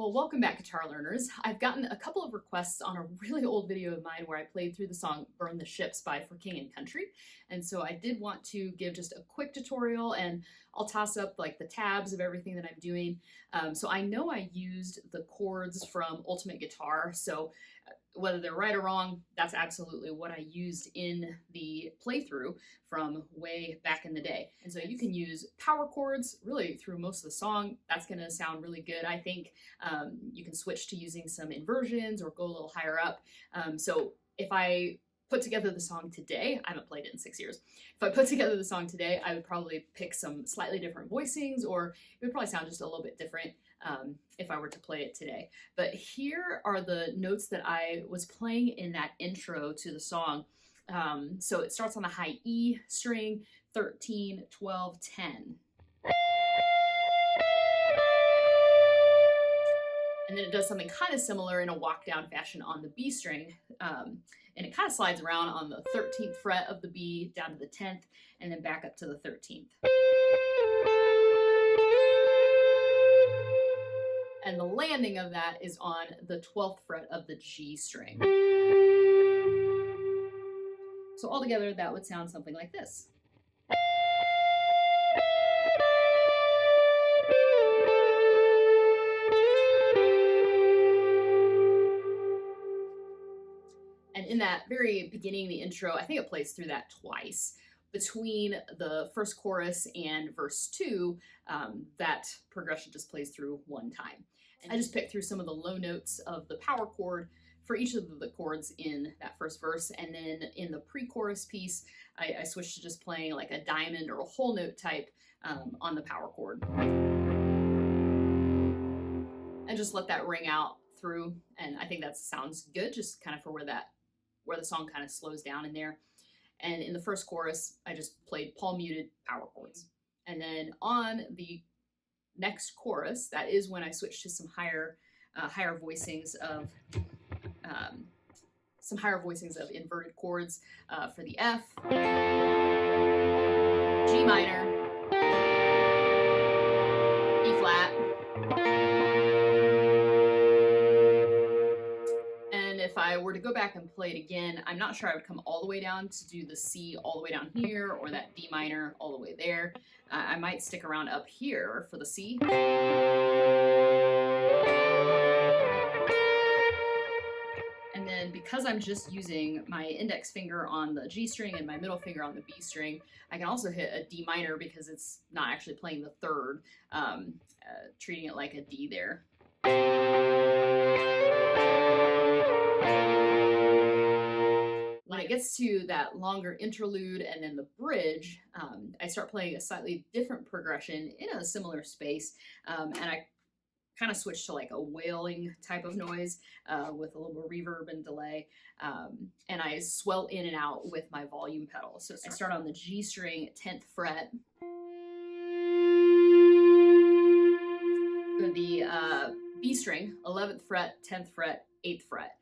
Well, welcome back, guitar learners. I've gotten a couple of requests on a really old video of mine where I played through the song Burn the Ships by For King and Country. And so I did want to give just a quick tutorial, and I'll toss up like the tabs of everything that I'm doing. So I know I used the chords from Ultimate Guitar, so whether they're right or wrong, that's absolutely what I used in the playthrough from way back in the day. And so you can use power chords really through most of the song. That's going to sound really good, I think. You can switch to using some inversions or go a little higher up. So if I put together the song today, I haven't played it in 6 years. If I put together the song today, I would probably pick some slightly different voicings, or it would probably sound just a little bit different if I were to play it today. But here are the notes that I was playing in that intro to the song. So it starts on the high E string, 13, 12, 10. And then it does something kind of similar in a walk down fashion on the B string. And it kind of slides around on the 13th fret of the B down to the 10th and then back up to the 13th. And the landing of that is on the 12th fret of the G string. So altogether that would sound something like this. And in that very beginning, the intro, I think it plays through that twice. Between the first chorus and verse 2, that progression just plays through one time. And I just picked through some of the low notes of the power chord for each of the chords in that first verse. And then in the pre-chorus piece, I switched to just playing like a diamond or a whole note type on the power chord. And just let that ring out through. And I think that sounds good, just kind of for where the song kind of slows down in there. And in the first chorus, I just played palm muted power chords. And then on the next chorus, that is when I switched to some higher voicings of inverted chords for the F, G minor, E flat. If I were to go back and play it again, I'm not sure I would come all the way down to do the C all the way down here, or that D minor all the way there. I might stick around up here for the C. And then because I'm just using my index finger on the G string and my middle finger on the B string, I can also hit a D minor because it's not actually playing the third, treating it like a D there. When it gets to that longer interlude and then the bridge, I start playing a slightly different progression in a similar space, and I kind of switch to like a wailing type of noise with a little reverb and delay, and I swell in and out with my volume pedal. So I start on the G string, 10th fret, the B string, 11th fret, 10th fret, 8th fret.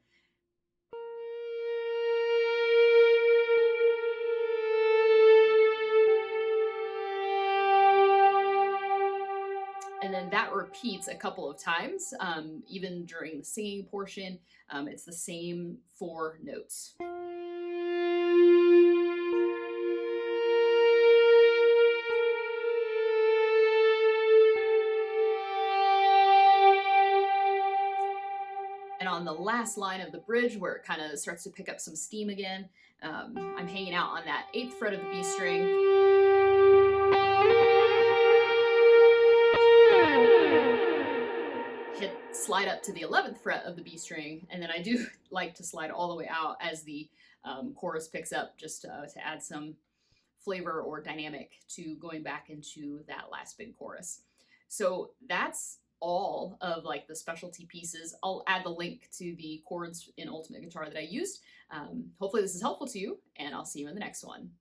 And then that repeats a couple of times, even during the singing portion. It's the same 4 notes. And on the last line of the bridge, where it kind of starts to pick up some steam again, I'm hanging out on that 8th fret of the B string. Slide up to the 11th fret of the B string, and then I do like to slide all the way out as the chorus picks up, just to add some flavor or dynamic to going back into that last big chorus. So that's all of like the specialty pieces. I'll add the link to the chords in Ultimate Guitar that I used. Hopefully this is helpful to you, and I'll see you in the next one.